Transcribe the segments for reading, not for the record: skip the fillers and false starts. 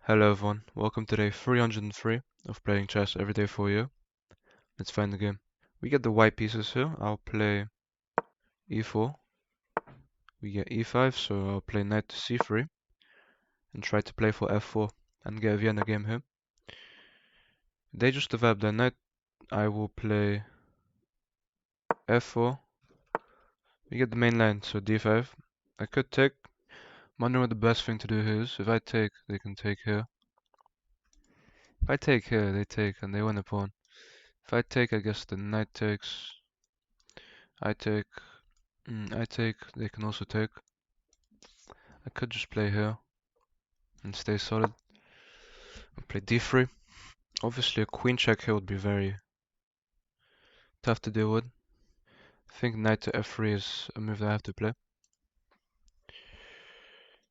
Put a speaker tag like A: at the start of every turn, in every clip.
A: Hello everyone, welcome to day 303 of playing chess every day for you. Let's find the game. We get the white pieces here. I'll play e4. We get e5, so I'll play knight to c3 and try to play for f4 and get a Vienna game here. They just developed their knight. I will play f4. We get the main line, so d5. I could take. I'm wondering what the best thing to do here is. If I take, they can take here. If I take here, they take and they win a pawn. If I take, I guess the knight takes. I take. I take, they can also take. I could just play here and stay solid. I'll play d3. Obviously a queen check here would be very tough to deal with. I think knight to f3 is a move that I have to play.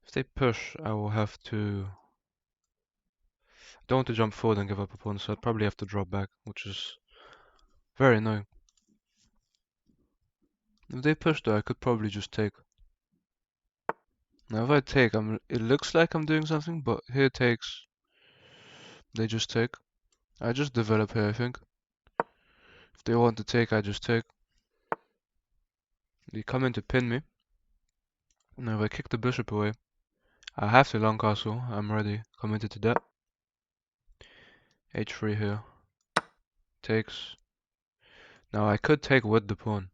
A: If they push, I will have to... I don't want to jump forward and give up a pawn, so I'd probably have to drop back, which is very annoying. If they push though, I could probably just take. Now if I take, it looks like I'm doing something, but here takes, they just take. I just develop here, I think. If they want to take, I just take. They come in to pin me. Now if I kick the bishop away, I have to long castle. I'm ready, committed to that. h3 here. Takes. Now I could take with the pawn.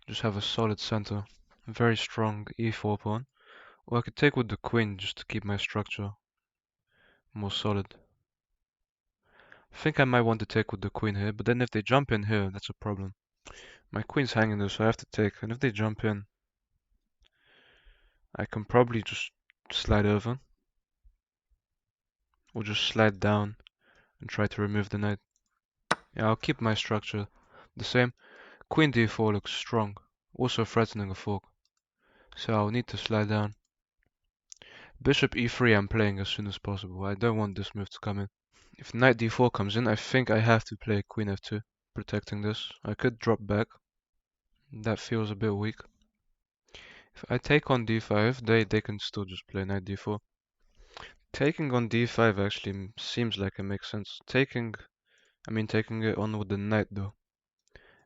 A: Just have a solid center. Very strong e4 pawn. Or I could take with the queen just to keep my structure more solid. I think I might want to take with the queen here, but then if they jump in here, that's a problem. My queen's hanging there, so I have to take. And if they jump in, I can probably just slide over. Or just slide down and try to remove the knight. Yeah, I'll keep my structure the same. Queen d4 looks strong, also threatening a fork. So I'll need to slide down. Bishop e3 I'm playing as soon as possible. I don't want this move to come in. If knight d4 comes in, I think I have to play queen f2, protecting this. I could drop back. That feels a bit weak. If I take on d5, they can still just play knight d4. Taking on d5 actually seems like it makes sense. Taking it on with the knight though.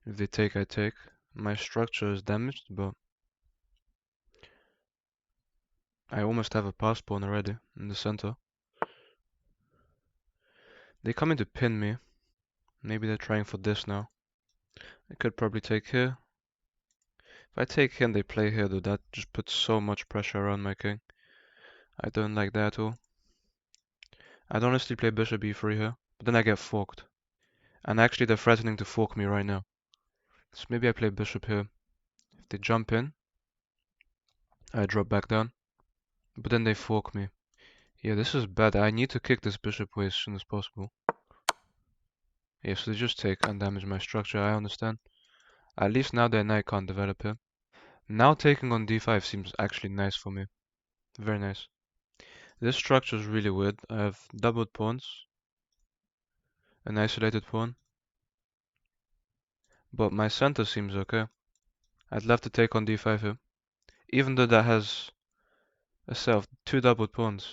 A: If they take, I take. My structure is damaged, but I almost have a pass pawn already in the center. They come in to pin me. Maybe they're trying for this now. I could probably take here. If I take here and they play here though, that just puts so much pressure around my king. I don't like that at all. I'd honestly play bishop e3 here, but then I get forked. And actually they're threatening to fork me right now. So maybe I play bishop here. If they jump in, I drop back down. But then they fork me. Yeah, this is bad. I need to kick this bishop away as soon as possible. Yeah, so they just take and damage my structure, I understand. At least now their knight can't develop here. Now taking on d5 seems actually nice for me. Very nice. This structure is really weird. I have doubled pawns, an isolated pawn, but my center seems okay. I'd love to take on d5 here, even though that has a set of two doubled pawns.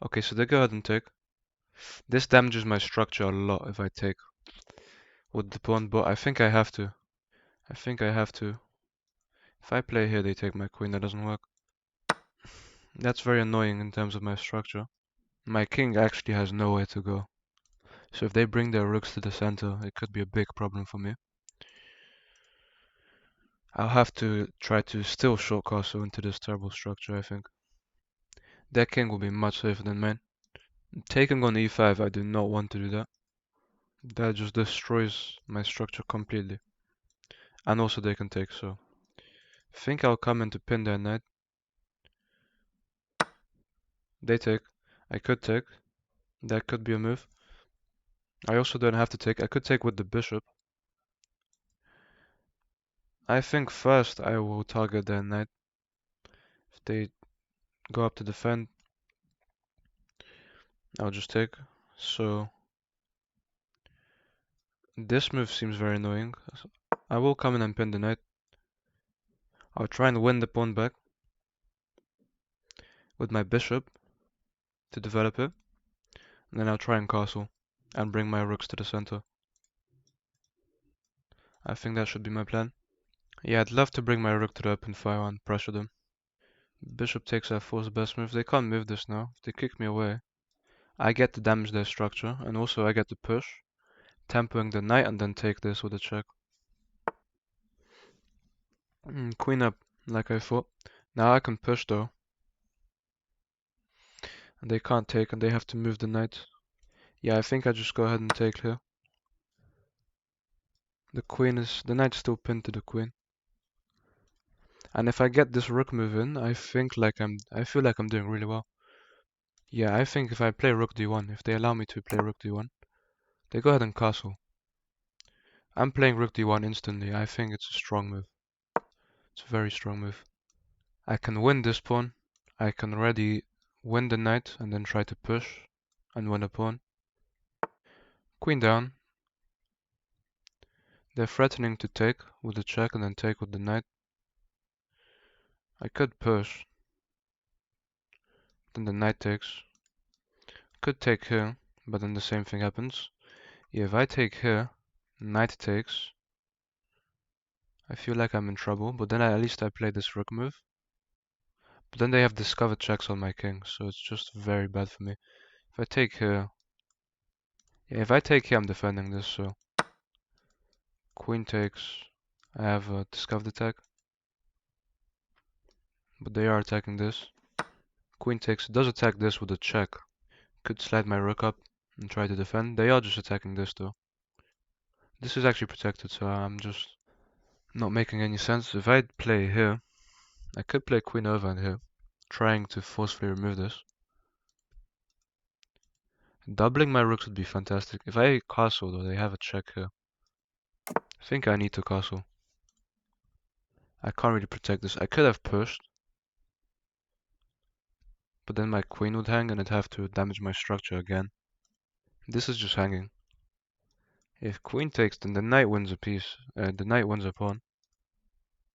A: Okay, so they go ahead and take. This damages my structure a lot if I take with the pawn, but I think I have to. I think I have to. If I play here, they take my queen. That doesn't work. That's very annoying in terms of my structure. My king actually has nowhere to go. So if they bring their rooks to the center, it could be a big problem for me. I'll have to try to still short castle into this terrible structure, I think. Their king will be much safer than mine. Taking on e5, I do not want to do that. That just destroys my structure completely. And also they can take, so... I think I'll come in to pin their knight. They take. I could take. That could be a move. I also don't have to take. I could take with the bishop. I think first I will target their knight. If they go up to defend, I'll just take. So this move seems very annoying. I will come in and pin the knight. I'll try and win the pawn back with my bishop. to develop it. And then I'll try and castle and bring my rooks to the center. I think that should be my plan. Yeah, I'd love to bring my rook to the open fire and pressure them. Bishop takes f4 is the best move. They can't move this now. If they kick me away, I get to damage their structure, and also I get to push, tempering the knight and then take this with a check. Queen up, like I thought. Now I can push though. And they can't take, and they have to move the knight. Yeah, I think I just go ahead and take here. The knight's still pinned to the queen. And if I get this rook move in, I feel like I'm doing really well. Yeah, I think if I play rook d1, if they allow me to play rook d1, they go ahead and castle. I'm playing rook d1 instantly. I think it's a strong move. It's a very strong move. I can win this pawn. I can already win the knight and then try to push and win a pawn. Queen down. They're threatening to take with the check and then take with the knight. I could push. Then the knight takes. Could take here, but then the same thing happens. Yeah, if I take here, knight takes. I feel like I'm in trouble, but then at least I play this rook move. But then they have discovered checks on my king, so it's just very bad for me. If I take here, yeah, if I take here, I'm defending this, so queen takes. I have a discovered attack, but they are attacking this. Queen takes, does attack this with a check. Could slide my rook up and try to defend. They are just attacking this though. This is actually protected, so I'm just not making any sense. If I play here, I could play queen over and here, trying to forcefully remove this. Doubling my rooks would be fantastic. If I castle though, they have a check here. I think I need to castle. I can't really protect this. I could have pushed, but then my queen would hang and I'd have to damage my structure again. This is just hanging. If queen takes, then the knight wins a piece. The knight wins a pawn.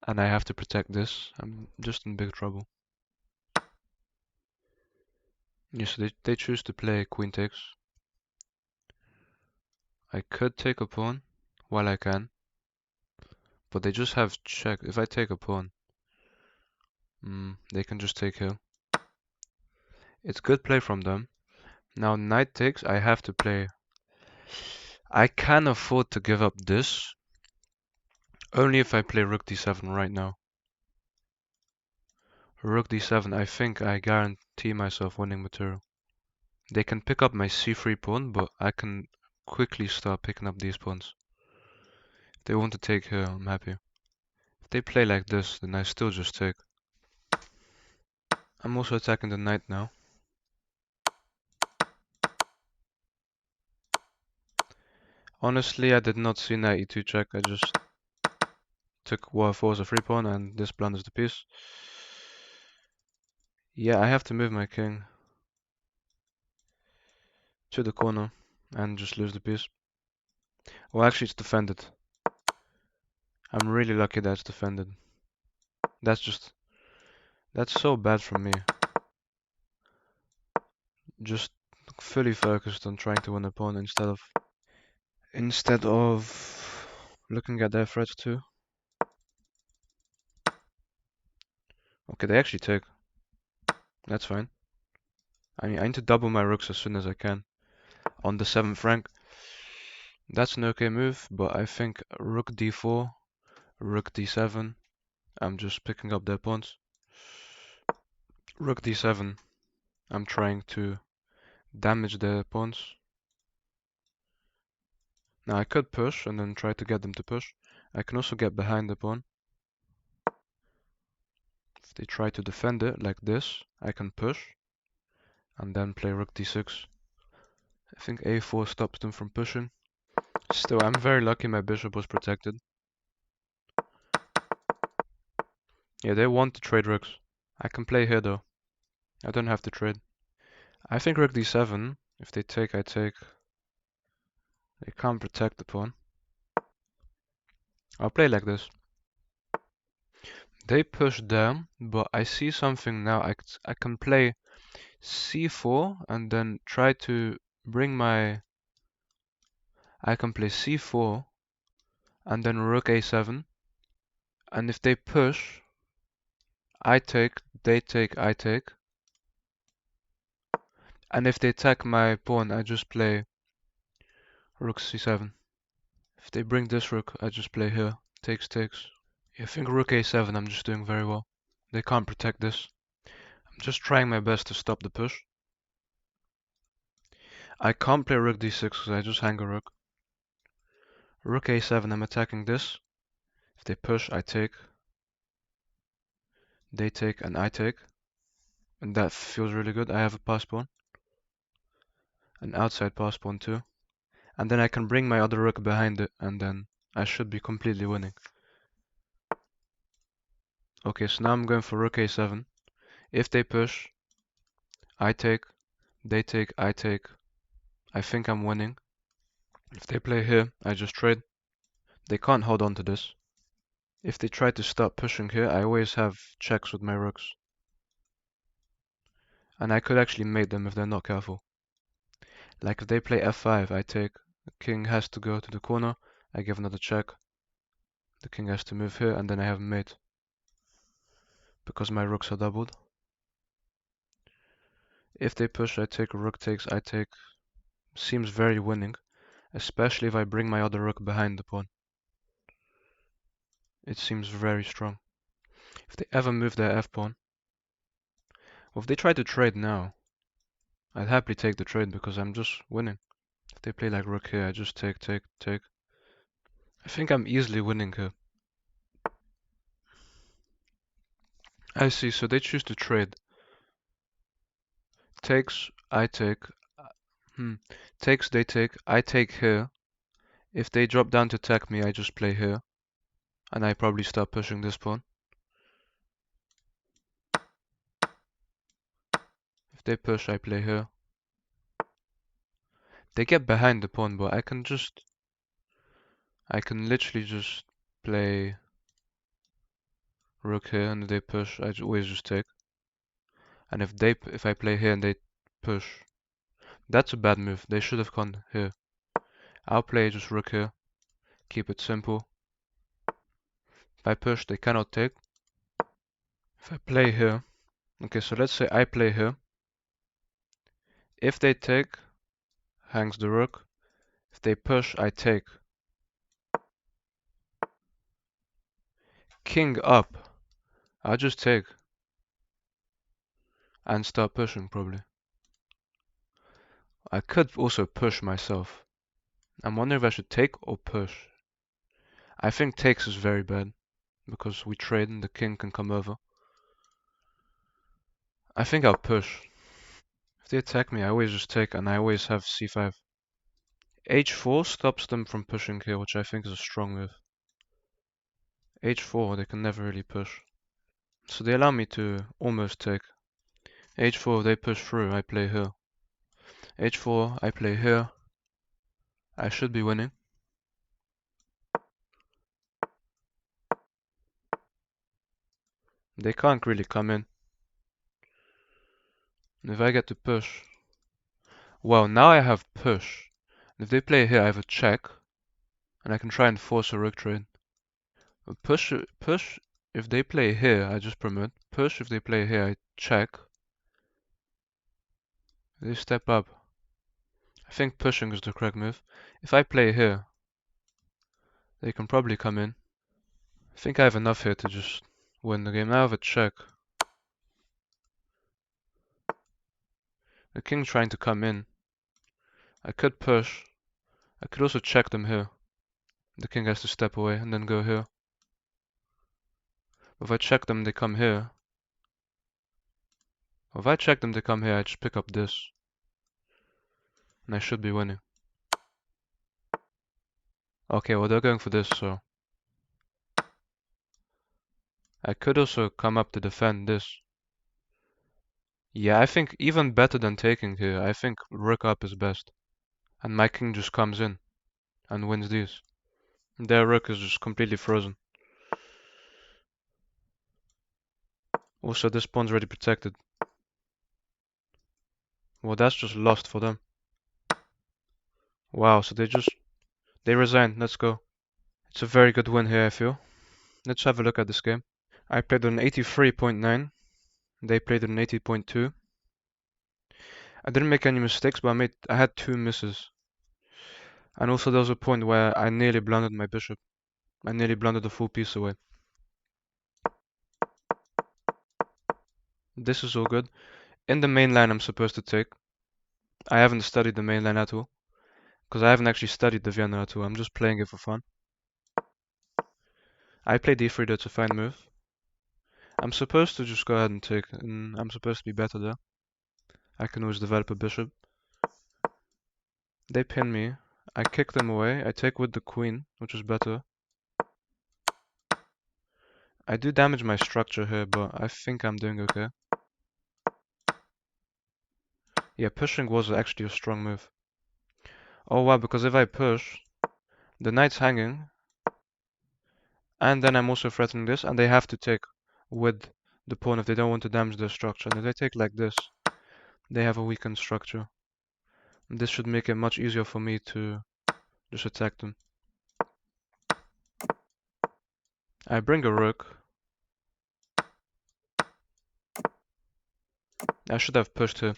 A: And I have to protect this. I'm just in big trouble. Yes, they choose to play queen takes. I could take a pawn while I can. But they just have check. If I take a pawn, they can just take here. It's good play from them. Now knight takes, I have to play. I can afford to give up this. Only if I play rook d7 right now. Rook d7, I think I guarantee myself winning material. They can pick up my c3 pawn, but I can quickly start picking up these pawns. If they want to take here, I'm happy. If they play like this, then I still just take. I'm also attacking the knight now. Honestly, I did not see knight e2 check. I just took y4 as a free pawn and this blunders the piece. Yeah, I have to move my king to the corner and just lose the piece. Well, actually it's defended. I'm really lucky that it's defended. That's so bad from me. Just fully focused on trying to win a pawn instead of looking at their threats too. Okay, they actually take. That's fine. I mean, I need to double my rooks as soon as I can. On the 7th rank. That's an okay move, but I think rook d4, rook d7. I'm just picking up their pawns. Rook d7. I'm trying to damage their pawns. Now I could push and then try to get them to push. I can also get behind the pawn. If they try to defend it like this, I can push and then play rook d6. I think a4 stops them from pushing. Still, I'm very lucky my bishop was protected. Yeah, they want to trade rooks. I can play here though. I don't have to trade. I think rook d7. If they take, I take. They can't protect the pawn. I'll play like this. They push down, but I see something now. I can play c4 and then try to bring my... I can play c4 and then rook a7, and if they push, I take, they take, I take, and if they attack my pawn, I just play rook c7. If they bring this rook, I just play here, takes, takes. I think rook a7 I'm just doing very well. They can't protect this. I'm just trying my best to stop the push. I can't play rook d6 because I just hang a rook. Rook a7, I'm attacking this. If they push, I take. They take and I take. And that feels really good. I have a pass pawn. An outside pass pawn too. And then I can bring my other rook behind it and then I should be completely winning. Okay, so now I'm going for rook a7. If they push, I take. They take, I take. I think I'm winning. If they play here, I just trade. They can't hold on to this. If they try to start pushing here, I always have checks with my rooks. And I could actually mate them if they're not careful. Like if they play f5, I take. The king has to go to the corner. I give another check. The king has to move here, and then I have mate. Because my rooks are doubled. If they push, I take. Rook takes, I take. Seems very winning. Especially if I bring my other rook behind the pawn. It seems very strong. If they ever move their f-pawn. Well, if they try to trade now, I'd happily take the trade because I'm just winning. If they play like rook here, I just take, take, take. I think I'm easily winning here. I see, so they choose to trade. Takes, I take. Takes, they take. I take here. If they drop down to attack me, I just play here. And I probably start pushing this pawn. If they push, I play here. They get behind the pawn, but I can literally just play rook here, and if they push, I always just take. And if I play here and they push, that's a bad move. They should have gone here. I'll play just rook here. Keep it simple. If I push, they cannot take. If I play here, okay, so let's say I play here. If they take, hangs the rook. If they push, I take. King up. I'll just take. And start pushing, probably. I could also push myself. I'm wondering if I should take or push. I think takes is very bad. Because we trade and the king can come over. I think I'll push. If they attack me, I always just take and I always have c5. h4 stops them from pushing here, which I think is a strong move. h4, they can never really push. So they allow me to almost take. h4, they push through, I play here. h4, I play here. I should be winning. They can't really come in. And if I get to push... Well, now I have push. And if they play here, I have a check. And I can try and force a rook trade. Push, if they play here, I just promote. Push, if they play here, I check. They step up. I think pushing is the correct move. If I play here, they can probably come in. I think I have enough here to just win the game. Now I have a check. The king's trying to come in. I could push. I could also check them here. The king has to step away and then go here. If I check them, they come here. If I check them, they come here, I just pick up this. And I should be winning. Okay, well they're going for this, so... I could also come up to defend this. Yeah, I think even better than taking here. I think rook up is best. And my king just comes in and wins these. Their rook is just completely frozen. Also, this pawn's already protected. Well, that's just lost for them. Wow, so they resigned. Let's go. It's a very good win here, I feel. Let's have a look at this game. I played on 83.9. They played on 80.2. I didn't make any mistakes, but I had 2 misses. And also there was a point where I nearly blundered my bishop. I nearly blundered the full piece away. This is all good. In the main line I'm supposed to take. I haven't studied the main line at all. Because I haven't actually studied the Vienna at all. I'm just playing it for fun. I play d3, that's a fine move. I'm supposed to just go ahead and take, and I'm supposed to be better there. I can always develop a bishop. They pin me. I kick them away. I take with the queen, which is better. I do damage my structure here, but I think I'm doing okay. Yeah, pushing was actually a strong move. Oh wow, because if I push, the knight's hanging, and then I'm also threatening this, and they have to take with the pawn if they don't want to damage their structure. And if they take like this, they have a weakened structure. And this should make it much easier for me to just attack them. I bring a rook. I should have pushed here.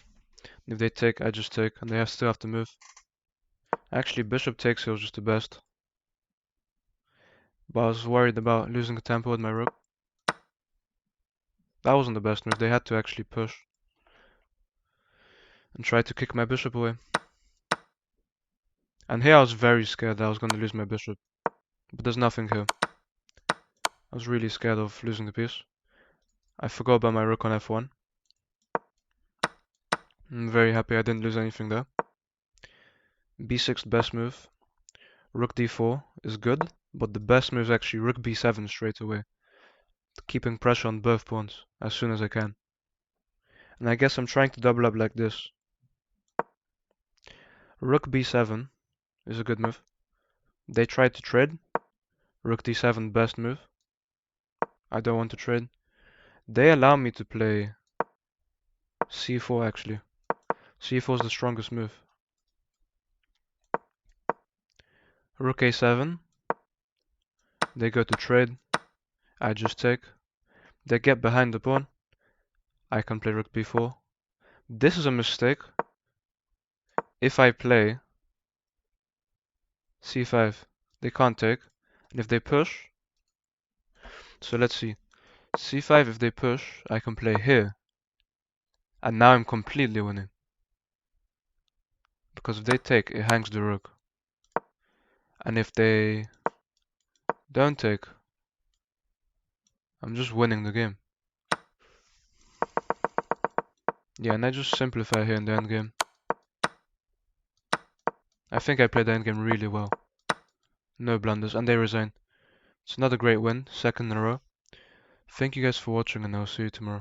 A: If they take, I just take, and they still have to move. Actually, bishop takes here was just the best. But I was worried about losing the tempo with my rook. That wasn't the best move. They had to actually push and try to kick my bishop away. And here I was very scared that I was going to lose my bishop. But there's nothing here. I was really scared of losing the piece. I forgot about my rook on f1. I'm very happy I didn't lose anything there. b6 best move. Rook d4 is good, but the best move is actually rook b7 straight away. Keeping pressure on both pawns as soon as I can. And I guess I'm trying to double up like this. Rook b7 is a good move. They tried to trade. Rook d7 best move. I don't want to trade. They allow me to play c4 actually. c4 is the strongest move. Rook a7. They go to trade. I just take. They get behind the pawn. I can play rook b4. This is a mistake. If I play c5, they can't take. And if they push, so let's see. c5, if they push, I can play here. And now I'm completely winning. Because if they take, it hangs the rook. And if they don't take, I'm just winning the game. Yeah, and I just simplify here in the endgame. I think I played the endgame really well. No blunders, and they resign. It's another great win, second in a row. Thank you guys for watching, and I'll see you tomorrow.